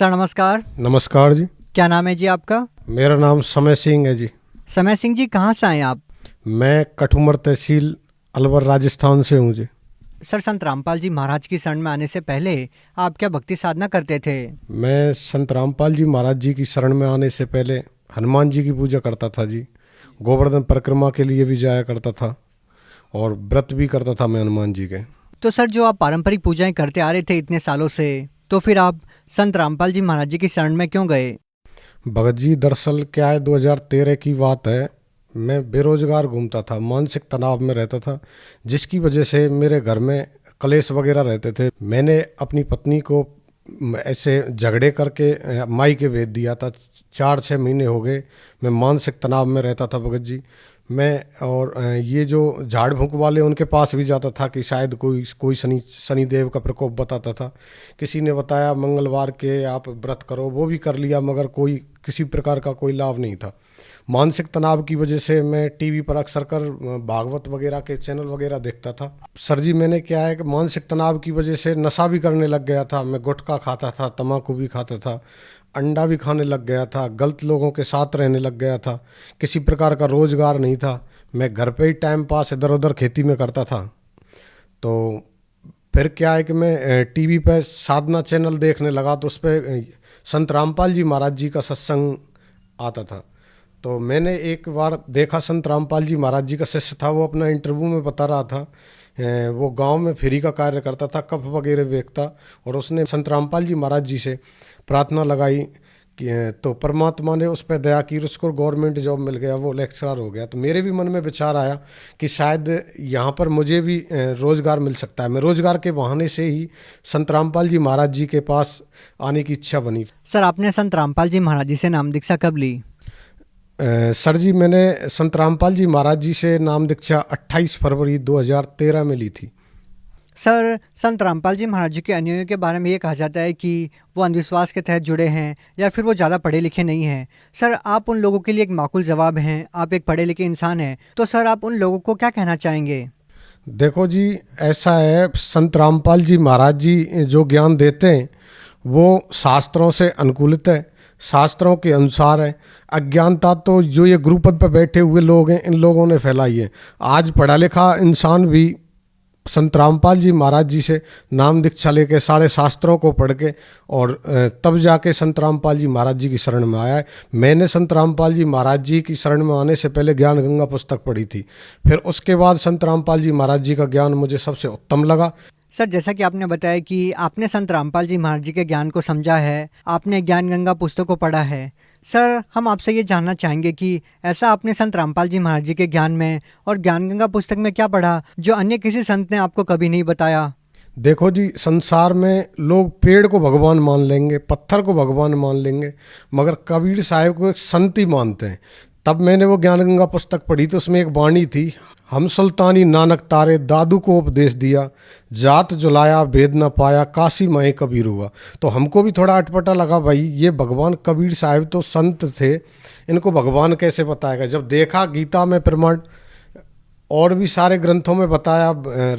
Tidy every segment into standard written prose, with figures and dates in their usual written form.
Sir नमस्कार। नमस्कार जी। क्या नाम है जी आपका? मेरा नाम समय सिंह है जी। समय सिंह जी, कहाँ से आए आप? मैं कठुमर तहसील अलवर राजस्थान से हूँ जी। सर, संत रामपाल जी महाराज की शरण में आने से पहले आप क्या भक्ति साधना करते थे? मैं संत रामपाल जी महाराज जी की शरण में आने से पहले हनुमान जी की पूजा करता था जी। गोवर्धन परिक्रमा के लिए भी जाया करता था और व्रत भी करता था मैं हनुमान जी के। तो सर, जो आप पारंपरिक पूजाएं करते आ रहे थे इतने सालों से, तो फिर आप संत रामपाल जी महाराज जी की शरण में क्यों गए? भगत जी, दरअसल क्या है, 2013 की बात है। मैं बेरोजगार घूमता था, मानसिक तनाव में रहता था, जिसकी वजह से मेरे घर में कलेश वगैरह रहते थे। मैंने अपनी पत्नी को ऐसे झगड़े करके माई के भेज दिया था। 4-6 महीने हो गए मैं मानसिक तनाव में रहता था भगत जी। मैं और ये जो झाड़ फूंक वाले उनके पास भी जाता था कि शायद कोई कोई शनिदेव का प्रकोप बताता था। किसी ने बताया मंगलवार के आप व्रत करो, वो भी कर लिया, मगर कोई किसी प्रकार का कोई लाभ नहीं था। मानसिक तनाव की वजह से मैं टीवी पर अक्सर कर भागवत वगैरह के चैनल वगैरह देखता था। सर जी, मैंने क्या है कि मानसिक तनाव की वजह से नशा भी करने लग गया था। मैं गुटखा खाता था, तम्बाकू भी खाता था, अंडा भी खाने लग गया था, गलत लोगों के साथ रहने लग गया था। किसी प्रकार का रोजगार नहीं था। मैं घर पे ही टाइम पास इधर उधर खेती में करता था। तो फिर क्या है कि मैं टीवी पे साधना चैनल देखने लगा, तो उस पर संत रामपाल जी महाराज जी का सत्संग आता था। तो मैंने एक बार देखा, संत रामपाल जी महाराज जी का शिष्य था, वो अपना इंटरव्यू में बता रहा था, वो गांव में फ्री का कार्य करता था, कफ वगैरह बेचता, और उसने संत रामपाल जी महाराज जी से प्रार्थना लगाई कि तो परमात्मा ने उस पर दया की, उसको गवर्नमेंट जॉब मिल गया, वो लेक्चरर हो गया। तो मेरे भी मन में विचार आया कि शायद यहाँ पर मुझे भी रोज़गार मिल सकता है। मैं रोज़गार के बहाने से ही संत रामपाल जी महाराज जी के पास आने की इच्छा बनी। सर, आपने संत रामपाल जी महाराज जी से नाम दीक्षा कब ली? सर जी, मैंने संत रामपाल जी महाराज जी से नाम दीक्षा 28 फरवरी 2013 में ली थी। सर, संत रामपाल जी महाराज जी के अनुयायियों के बारे में ये कहा जाता है कि वो अंधविश्वास के तहत जुड़े हैं या फिर वो ज़्यादा पढ़े लिखे नहीं हैं। सर, आप उन लोगों के लिए एक माकूल जवाब हैं, आप एक पढ़े लिखे इंसान हैं, तो सर आप उन लोगों को क्या कहना चाहेंगे? देखो जी, ऐसा है, संत रामपाल जी महाराज जी जो ज्ञान देते हैं वो शास्त्रों से अनुकूलित है, शास्त्रों के अनुसार है। अज्ञानता तो जो ये गुरुपद पर बैठे हुए लोग हैं, इन लोगों ने फैलाई है। आज पढ़ा लिखा इंसान भी संत रामपाल जी महाराज जी से नाम दीक्षा लेके सारे शास्त्रों को पढ़ के और तब जाके संत रामपाल जी महाराज जी की शरण में आया है। मैंने संत रामपाल जी महाराज जी की शरण में आने से पहले ज्ञान गंगा पुस्तक पढ़ी थी, फिर उसके बाद संत रामपाल जी महाराज जी का ज्ञान मुझे सबसे उत्तम लगा। सर, जैसा कि आपने बताया कि आपने संत रामपाल जी महाराज जी के ज्ञान को समझा है, आपने ज्ञान गंगा पुस्तक को पढ़ा है। सर, हम आपसे ये जानना चाहेंगे कि ऐसा आपने संत रामपाल जी महाराज जी के ज्ञान में और ज्ञान गंगा पुस्तक में क्या पढ़ा जो अन्य किसी संत ने आपको कभी नहीं बताया? देखो जी, संसार में लोग पेड़ को भगवान मान लेंगे, पत्थर को भगवान मान लेंगे, मगर कबीर साहब को एक संत ही मानते हैं। तब मैंने वो ज्ञान गंगा पुस्तक पढ़ी, तो उसमें एक वाणी थी, हम सुल्तानी नानक तारे दादू को उपदेश दिया, जात जुलाया भेद न पाया, काशी माए कबीर हुआ। तो हमको भी थोड़ा अटपटा लगा, भाई ये भगवान कबीर साहब तो संत थे, इनको भगवान कैसे बताएगा। जब देखा गीता में प्रमाण और भी सारे ग्रंथों में बताया,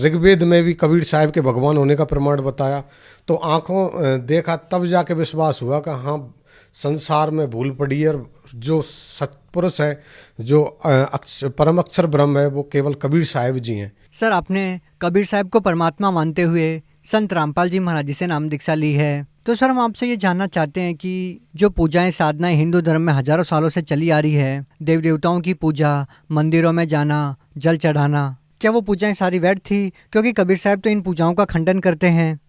ऋग्वेद में भी कबीर साहब के भगवान होने का प्रमाण बताया, तो आंखों देखा, तब जाके विश्वास हुआ कि हाँ, संसार में भूल पड़ी है और जो सत्पुरुष है, जो परम अक्षर ब्रह्म है, वो केवल कबीर साहब जी हैं। सर, आपने कबीर साहब को परमात्मा मानते हुए संत रामपाल जी महाराज जी से नाम दीक्षा ली है, तो सर हम आपसे ये जानना चाहते हैं कि जो पूजाएं साधनाएं हिंदू धर्म में हजारों सालों से चली आ रही है, देव देवताओं की पूजा, मंदिरों में जाना, जल चढ़ाना, क्या वो पूजाएं सारी व्यर्थ थी? क्योंकि कबीर साहब तो इन पूजाओं का खंडन करते हैं।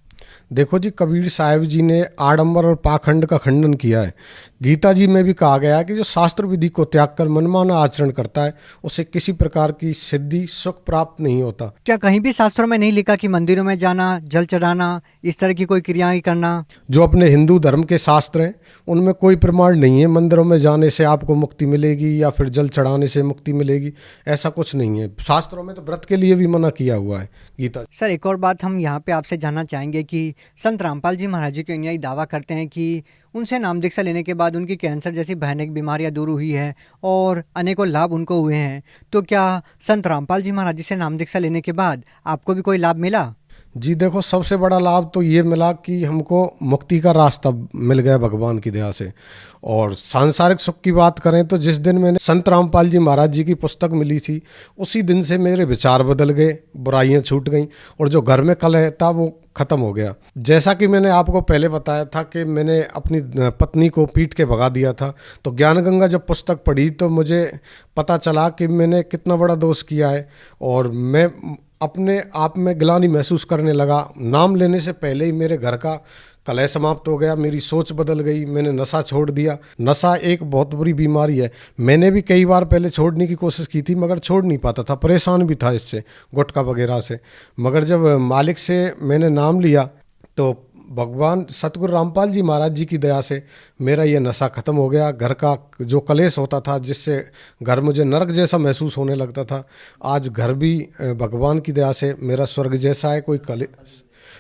देखो जी, कबीर साहब जी ने आडंबर और पाखंड का खंडन किया है। गीता जी में भी कहा गया है कि जो शास्त्र विधि को त्याग कर मनमाना आचरण करता है, उसे किसी प्रकार की सिद्धि सुख प्राप्त नहीं होता। क्या कहीं भी शास्त्रों में नहीं लिखा कि मंदिरों में जाना, जल चढ़ाना, इस तरह की कोई क्रियाएं करना? जो अपने हिंदू धर्म के शास्त्र हैं उनमें कोई प्रमाण नहीं है मंदिरों में जाने से आपको मुक्ति मिलेगी या फिर जल चढ़ाने से मुक्ति मिलेगी, ऐसा कुछ नहीं है। शास्त्रों में तो व्रत के लिए भी मना किया हुआ है गीता। सर, एक और बात हम यहाँ पे आपसे जानना चाहेंगे कि संत रामपाल जी महाराज जी के अनुयायी दावा करते हैं कि उनसे नाम दीक्षा लेने के बाद उनकी कैंसर जैसी भयानक बीमारियां दूर हुई है और अनेकों लाभ उनको हुए हैं। तो क्या संत रामपाल जी महाराज जी से नाम दीक्षा लेने के बाद आपको भी कोई लाभ मिला? जी देखो, सबसे बड़ा लाभ तो ये मिला कि हमको मुक्ति का रास्ता मिल गया भगवान की दया से। और सांसारिक सुख की बात करें तो जिस दिन मैंने संत रामपाल जी महाराज जी की पुस्तक मिली थी, उसी दिन से मेरे विचार बदल गए, बुराइयां छूट गईं और जो घर में कलह था वो खत्म हो गया। जैसा कि मैंने आपको पहले बताया था कि मैंने अपनी पत्नी को पीट के भगा दिया था, तो ज्ञान गंगा जब पुस्तक पढ़ी तो मुझे पता चला कि मैंने कितना बड़ा दोष किया है। और मैं अपने आप में ग्लानि महसूस करने लगा। नाम लेने से पहले ही मेरे घर का कलह समाप्त हो गया, मेरी सोच बदल गई, मैंने नशा छोड़ दिया। नशा एक बहुत बुरी बीमारी है। मैंने भी कई बार पहले छोड़ने की कोशिश की थी मगर छोड़ नहीं पाता था, परेशान भी था इससे, गुटखा वगैरह से। मगर जब मालिक से मैंने नाम लिया तो भगवान सतगुरु रामपाल जी महाराज जी की दया से मेरा ये नशा खत्म हो गया। घर का जो कलेश होता था जिससे घर मुझे नरक जैसा महसूस होने लगता था, आज घर भी भगवान की दया से मेरा स्वर्ग जैसा है। कोई कले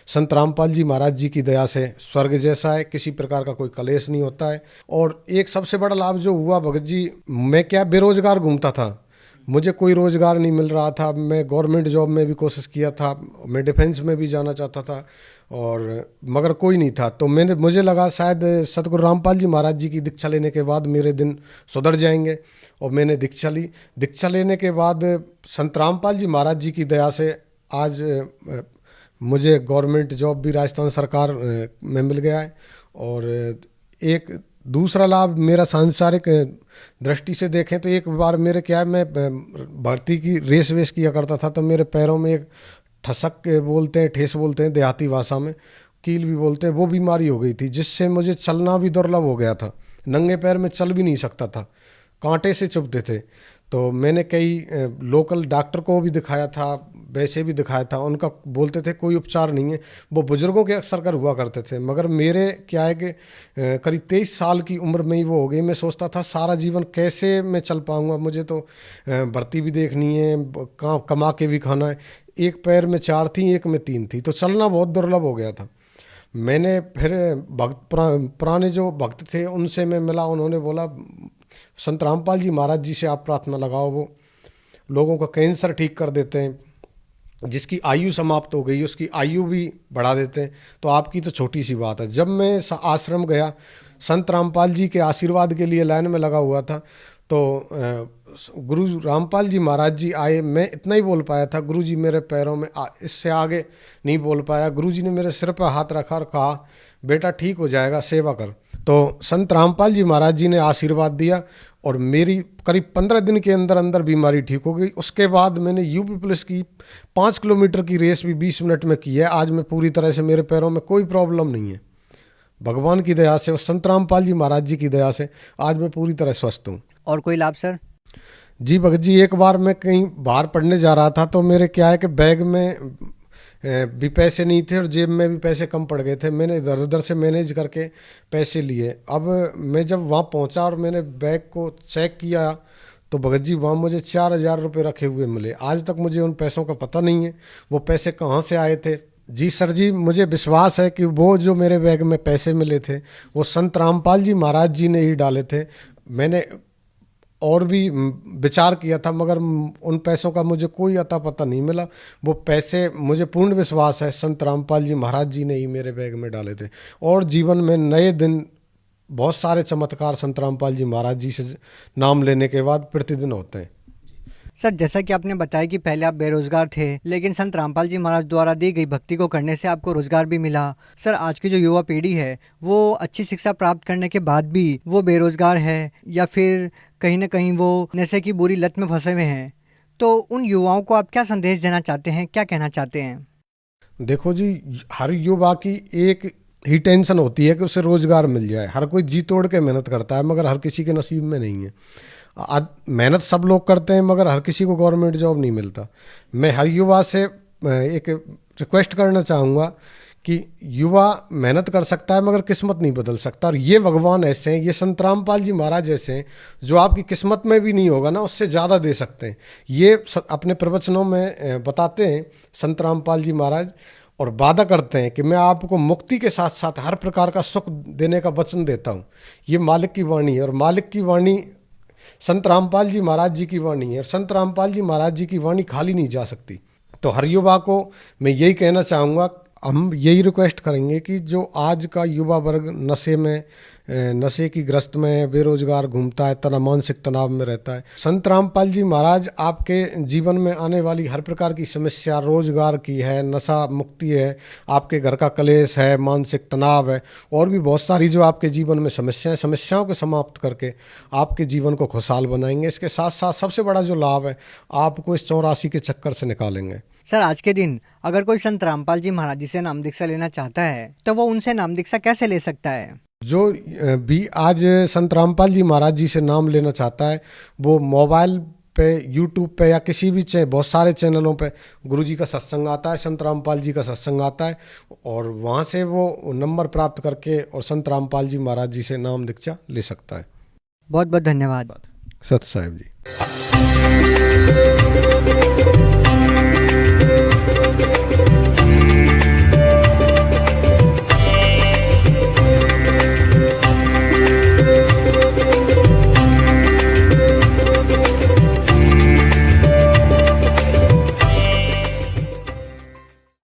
संत रामपाल जी महाराज जी की दया से स्वर्ग जैसा है, किसी प्रकार का कोई कलेश नहीं होता है। और एक सबसे बड़ा लाभ जो हुआ भगत जी, मैं क्या बेरोजगार घूमता था, मुझे कोई रोज़गार नहीं मिल रहा था। मैं गवर्नमेंट जॉब में भी कोशिश किया था, मैं डिफेंस में भी जाना चाहता था और मगर कोई नहीं था। तो मुझे लगा शायद सतगुरु रामपाल जी महाराज जी की दीक्षा लेने के बाद मेरे दिन सुधर जाएंगे। और मैंने दीक्षा ली। दीक्षा लेने के बाद संत रामपाल जी महाराज जी की दया से आज मुझे गवर्नमेंट जॉब भी राजस्थान सरकार में मिल गया है। और एक दूसरा लाभ मेरा सांसारिक दृष्टि से देखें तो एक बार मेरे क्या है, मैं भर्ती की रेस वेस किया करता था तो मेरे पैरों में एक ठसक बोलते हैं, ठेस बोलते हैं देहाती भाषा में, कील भी बोलते हैं, वो बीमारी हो गई थी जिससे मुझे चलना भी दुर्लभ हो गया था। नंगे पैर में चल भी नहीं सकता था, कांटे से चुभते थे। तो मैंने कई लोकल डॉक्टर को भी दिखाया था, वैसे भी दिखाया था, उनका बोलते थे कोई उपचार नहीं है। वो बुजुर्गों के अक्सर कर हुआ करते थे मगर मेरे क्या है कि करीब 23 साल की उम्र में ही वो हो गई। मैं सोचता था सारा जीवन कैसे मैं चल पाऊंगा, मुझे तो भर्ती भी देखनी है, कमा के भी खाना है। एक पैर में 4 थी, एक में 3 थी, तो चलना बहुत दुर्लभ हो गया था। मैंने फिर पुराने जो भक्त थे उनसे मैं मिला, उन्होंने बोला संत रामपाल जी महाराज जी से आप प्रार्थना लगाओ, वो लोगों का कैंसर ठीक कर देते हैं, जिसकी आयु समाप्त हो गई उसकी आयु भी बढ़ा देते हैं, तो आपकी तो छोटी सी बात है। जब मैं आश्रम गया, संत रामपाल जी के आशीर्वाद के लिए लाइन में लगा हुआ था, तो गुरु रामपाल जी महाराज जी आए। मैं इतना ही बोल पाया था, गुरु जी मेरे पैरों में इससे आगे नहीं बोल पाया। गुरु जी ने मेरे सिर पर हाथ रखा और कहा बेटा ठीक हो जाएगा, सेवा कर। तो संत रामपाल जी महाराज जी ने आशीर्वाद दिया और मेरी करीब 15 दिन के अंदर अंदर बीमारी ठीक हो गई। उसके बाद मैंने यूपी पुलिस की 5 किलोमीटर की रेस भी 20 मिनट में की है। आज मैं पूरी तरह से, मेरे पैरों में कोई प्रॉब्लम नहीं है, भगवान की दया से और संत रामपाल जी महाराज जी की दया से आज मैं पूरी तरह स्वस्थ हूँ। और कोई लाभ सर? जी भगत जी, एक बार मैं कहीं बाहर पढ़ने जा रहा था तो मेरे क्या है कि बैग में भी पैसे नहीं थे और जेब में भी पैसे कम पड़ गए थे। मैंने इधर उधर से मैनेज करके पैसे लिए। अब मैं जब वहाँ पहुँचा और मैंने बैग को चेक किया तो भगत जी वहाँ मुझे 4,000 रुपये रखे हुए मिले। आज तक मुझे उन पैसों का पता नहीं है वो पैसे कहाँ से आए थे। जी सर जी, मुझे विश्वास है कि वो जो मेरे बैग में पैसे मिले थे वो संत रामपाल जी महाराज जी ने ही डाले थे। मैंने और भी विचार किया था मगर उन पैसों का मुझे कोई अता पता नहीं मिला। वो पैसे मुझे पूर्ण विश्वास है संत रामपाल जी महाराज जी ने ही मेरे बैग में डाले थे। और जीवन में नए दिन, बहुत सारे चमत्कार संत रामपाल जी महाराज जी से नाम लेने के बाद प्रतिदिन होते हैं। सर, जैसा कि आपने बताया कि पहले आप बेरोजगार थे लेकिन संत रामपाल जी महाराज द्वारा दी गई भक्ति को करने से आपको रोजगार भी मिला। सर, आज की जो युवा पीढ़ी है वो अच्छी शिक्षा प्राप्त करने के बाद भी वो बेरोजगार है या फिर कहीं ना कहीं वो नशे की बुरी लत में फंसे हुए हैं, तो उन युवाओं को आप क्या संदेश देना चाहते हैं, क्या कहना चाहते हैं? देखो जी, हर युवा की एक ही टेंशन होती है कि उसे रोजगार मिल जाए। हर कोई जी तोड़ के मेहनत करता है मगर हर किसी के नसीब में नहीं है। आज मेहनत सब लोग करते हैं मगर हर किसी को गवर्नमेंट जॉब नहीं मिलता। मैं हर युवा से एक रिक्वेस्ट करना चाहूँगा कि युवा मेहनत कर सकता है मगर किस्मत नहीं बदल सकता। और ये भगवान ऐसे हैं, ये संत रामपाल जी महाराज ऐसे हैं जो आपकी किस्मत में भी नहीं होगा ना उससे ज़्यादा दे सकते हैं। ये अपने प्रवचनों में बताते हैं संत रामपाल जी महाराज और वादा करते हैं कि मैं आपको मुक्ति के साथ साथ हर प्रकार का सुख देने का वचन देता हूँ। ये मालिक की वाणी है और मालिक की वाणी संत रामपाल जी महाराज जी की वाणी है और संत रामपाल जी महाराज जी की वाणी खाली नहीं जा सकती। तो हर युवा को मैं यही कहना चाहूँगा, हम यही रिक्वेस्ट करेंगे कि जो आज का युवा वर्ग नशे की ग्रस्त में है, बेरोजगार घूमता है, मानसिक तनाव में रहता है, संत रामपाल जी महाराज आपके जीवन में आने वाली हर प्रकार की समस्या, रोजगार की है, नशा मुक्ति है, आपके घर का कलेश है, मानसिक तनाव है, और भी बहुत सारी जो आपके जीवन में समस्याओं को समाप्त करके आपके जीवन को खुशहाल बनाएंगे। इसके साथ साथ सबसे बड़ा जो लाभ है, आपको इस 84 के चक्कर से निकालेंगे। सर, आज के दिन अगर कोई संत रामपाल जी महाराज जी से नाम दीक्षा लेना चाहता है तो वो उनसे नाम दीक्षा कैसे ले सकता है? जो भी आज संत रामपाल जी महाराज जी से नाम लेना चाहता है, वो मोबाइल पे, यूट्यूब पे या किसी भी बहुत सारे चैनलों पे गुरुजी का सत्संग आता है, संत रामपाल जी का सत्संग आता है, और वहाँ से वो नंबर प्राप्त करके और संत रामपाल जी महाराज जी से नाम दीक्षा ले सकता है। बहुत बहुत धन्यवाद। सत साहिब जी।